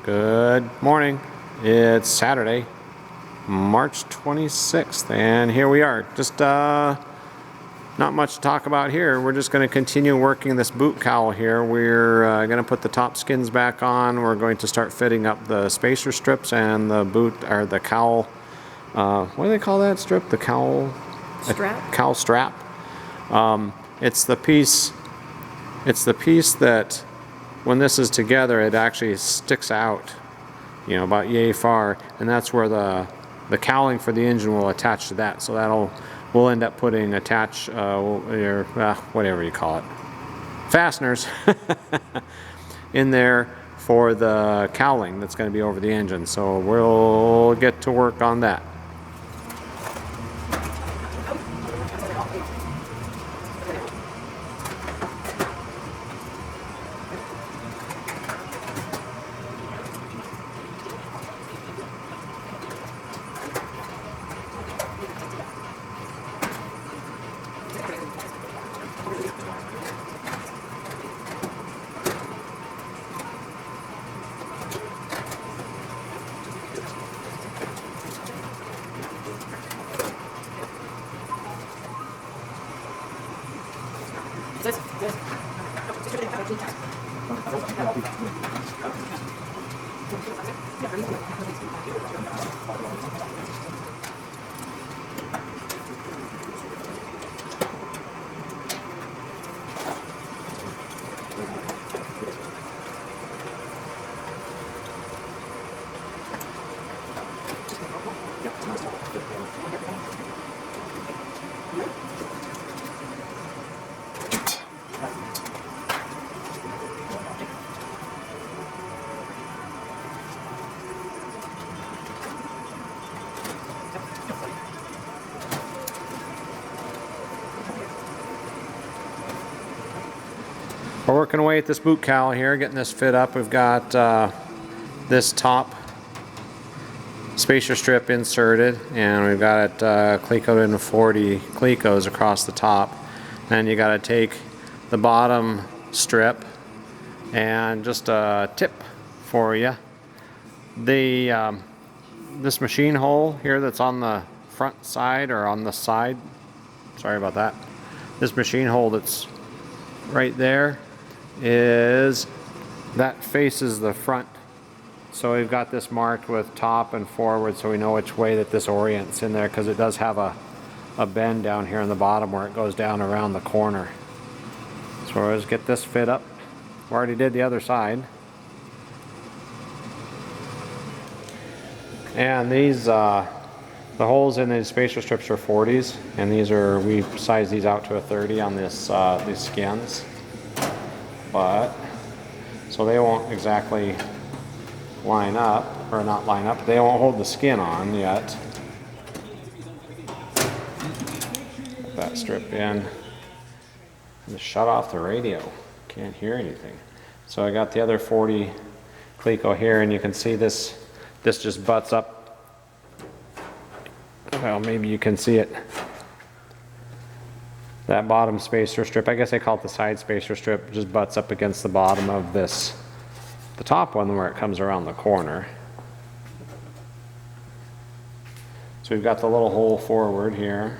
Good morning. It's Saturday, March 26th, and here we are. Just not much to talk about here. We're just going to continue working this boot cowl here. We're going to put the top skins back on. We're going to start fitting up the spacer strips and the boot, or the cowl. What do they call that strip? The cowl strap. Cowl strap. It's the piece. It's the piece that, when this is together, it actually sticks out, you know, about yay far, and that's where the cowling for the engine will attach to that. So we'll end up putting whatever you call it, fasteners in there for the cowling that's going to be over the engine. So we'll get to work on that. We're working away at this boot cowl here, getting this fit up. We've got this top spacer strip inserted, and we've got it clecoed into 40 clecos across the top. Then you got to take the bottom strip, and just a tip for you. This machine hole here that's on the front side, or on the side, sorry about that. This machine hole that's right there that faces the front. So we've got this marked with top and forward, so we know which way that this orients in there, because it does have a bend down here in the bottom where it goes down around the corner. So let's get this fit up. We already did the other side. And these the holes in these spacer strips are 40s, and we size these out to a 30 on this these skins. But so they won't exactly line up, or not line up. They won't hold the skin on yet. Put that strip in. Just shut off the radio. Can't hear anything. So I got the other 40 cleco here, and you can see this just butts up. Well, maybe you can see it. That bottom spacer strip, I guess they call it the side spacer strip, just butts up against the bottom of the top one where it comes around the corner. So we've got the little hole forward here.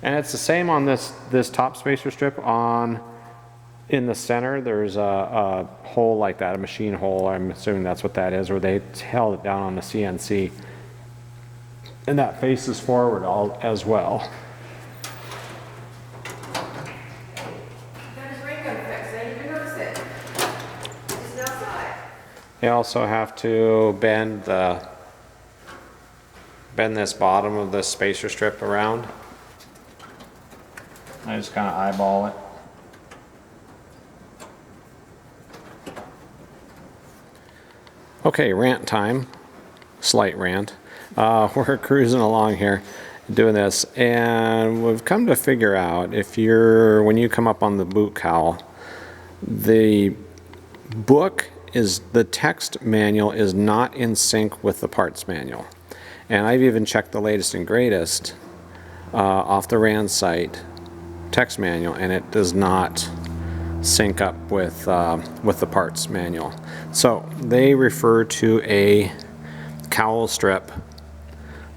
And it's the same on this top spacer strip. In the center, there's a hole like that, a machine hole. I'm assuming that's what that is, where they held it down on the CNC. And that faces forward as well. You also have to bend this bottom of the spacer strip around. I just kind of eyeball it. Okay, rant time. Slight rant. We're cruising along here doing this, and we've come to figure out, when you come up on the boot cowl, the text manual is not in sync with the parts manual. And I've even checked the latest and greatest off the RAND site text manual, and it does not sync up with the parts manual. So they refer to a cowl strip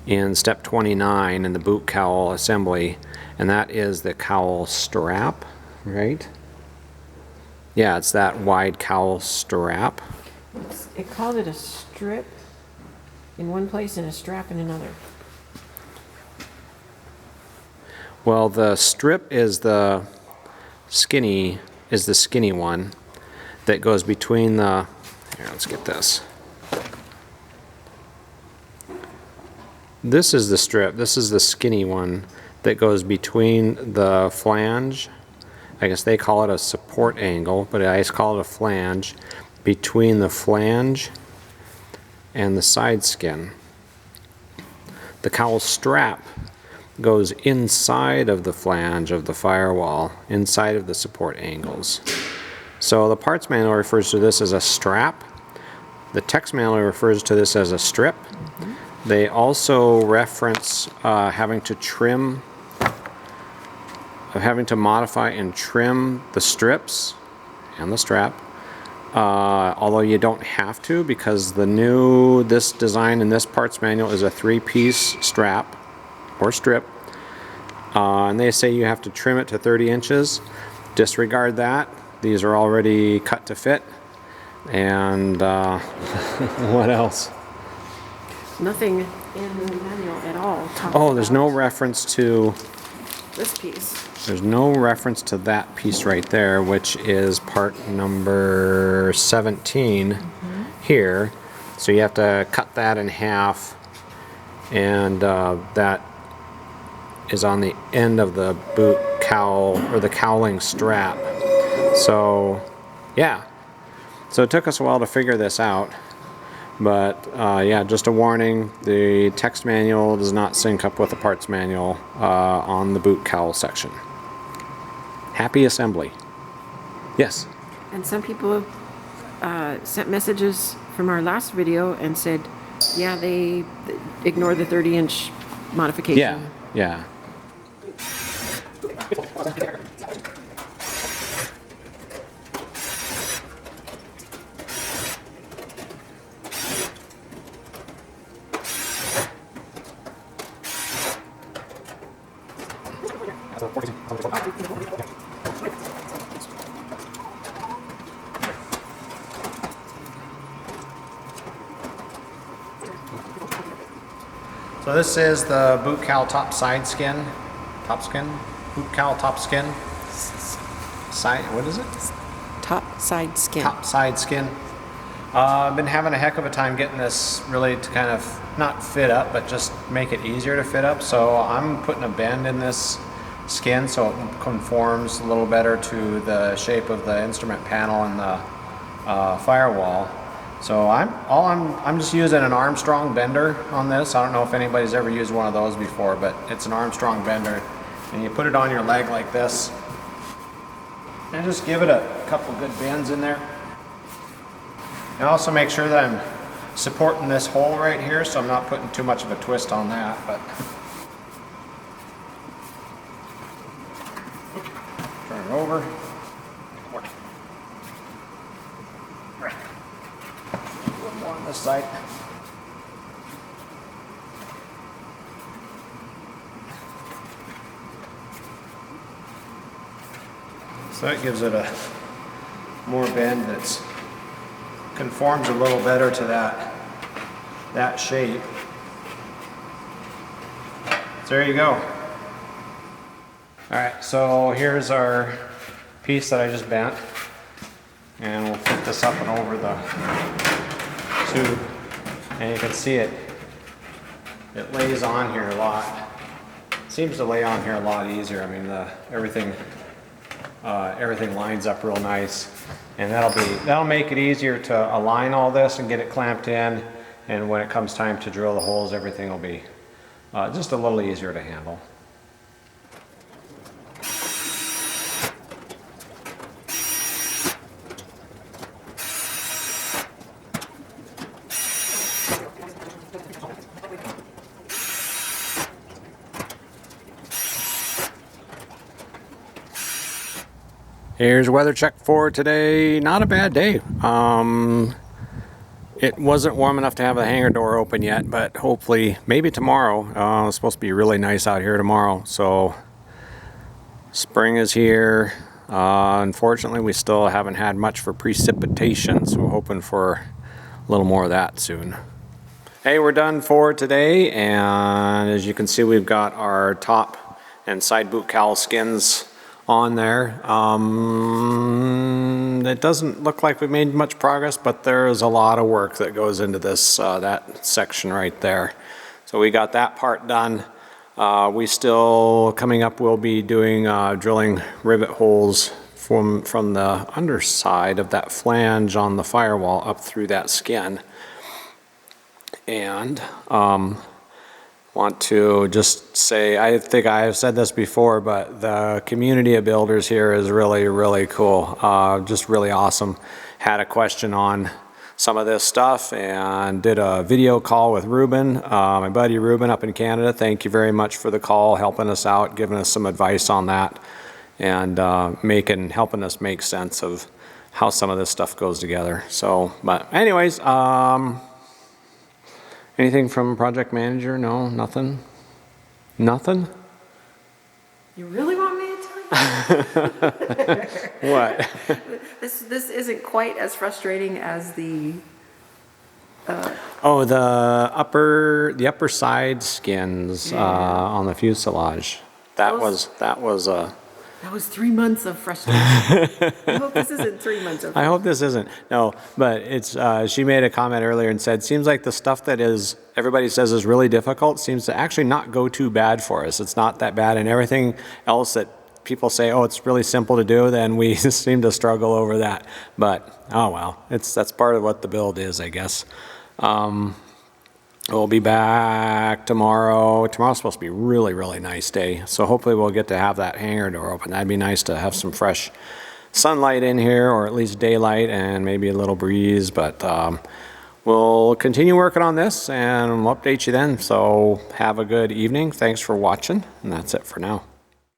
in step 29 in the boot cowl assembly, and that is the cowl strap, right? Yeah, it's that wide cowl strap. It called it a strip in one place and a strap in another. Well, the strip is the skinny one that goes between the, here, let's get this. This is the strip, this is the skinny one that goes between the flange. I guess they call it a support angle, but I just call it a flange, between the flange and the side skin. The cowl strap goes inside of the flange of the firewall, inside of the support angles. So the parts manual refers to this as a strap. The text manual refers to this as a strip. They also reference having to modify and trim the strips and the strap, although you don't have to, because this design in this parts manual is a 3-piece strap or strip, and they say you have to trim it to 30 inches. Disregard that. These are already cut to fit. And what else? Nothing in the manual at all. Oh, there's no reference to this piece. There's no reference to that piece right there, which is part number 17 here. So you have to cut that in half, and that is on the end of the boot cowl, or the cowling strap. So yeah, so it took us a while to figure this out, but yeah, just a warning, the text manual does not sync up with the parts manual on the boot cowl section. Happy assembly. Yes? And some people sent messages from our last video and said, yeah, they ignore the 30-inch modification. Yeah, yeah. So this is the boot cowl top skin, boot cowl top skin, what is it? Top side skin. Top side skin. I've been having a heck of a time getting this really to kind of not fit up, but just make it easier to fit up. So I'm putting a bend in this skin so it conforms a little better to the shape of the instrument panel and the firewall. So I'm just using an Armstrong bender on this. I don't know if anybody's ever used one of those before, but it's an Armstrong bender, and you put it on your leg like this, and just give it a couple good bends in there. And also make sure that I'm supporting this hole right here, so I'm not putting too much of a twist on that. But turn it over. On this side. So that gives it a more bend that's conforms a little better to that shape. So there you go. All right, so here's our piece that I just bent, and we'll flip this up and over the tube, and you can see it lays on here a lot. Seems to lay on here a lot easier. I mean, everything lines up real nice, and that'll make it easier to align all this and get it clamped in, and when it comes time to drill the holes, everything will be just a little easier to handle. Here's weather check for today. Not a bad day. It wasn't warm enough to have the hangar door open yet, but hopefully, maybe tomorrow. It's supposed to be really nice out here tomorrow. So spring is here. Unfortunately, we still haven't had much for precipitation, so we're hoping for a little more of that soon. Hey, we're done for today, and as you can see, we've got our top and side boot cowl skins on there. It doesn't look like we've made much progress, but there is a lot of work that goes into this, that section right there. So we got that part done. We still, coming up, we'll be doing drilling rivet holes from the underside of that flange on the firewall up through that skin. And want to just say, I think I've said this before, but the community of builders here is really, really cool. Just really awesome. Had a question on some of this stuff and did a video call with Ruben, my buddy Ruben up in Canada. Thank you very much for the call, helping us out, giving us some advice on that, and helping us make sense of how some of this stuff goes together. So, but anyways, anything from project manager? No, nothing? Nothing? You really want me to tell you? What? This isn't quite as frustrating as the... Oh, the upper side skins on the fuselage. That was That was 3 months of frustration. I hope this isn't 3 months of frustration. I hope this isn't. No, but it's, she made a comment earlier and said, seems like the stuff that everybody says is really difficult seems to actually not go too bad for us. It's not that bad, and everything else that people say, oh, it's really simple to do, then we seem to struggle over that. But, oh well, that's part of what the build is, I guess. We'll be back tomorrow. Tomorrow's supposed to be a really, really nice day. So hopefully we'll get to have that hangar door open. That'd be nice to have some fresh sunlight in here, or at least daylight, and maybe a little breeze. But we'll continue working on this, and we'll update you then. So have a good evening. Thanks for watching, and that's it for now.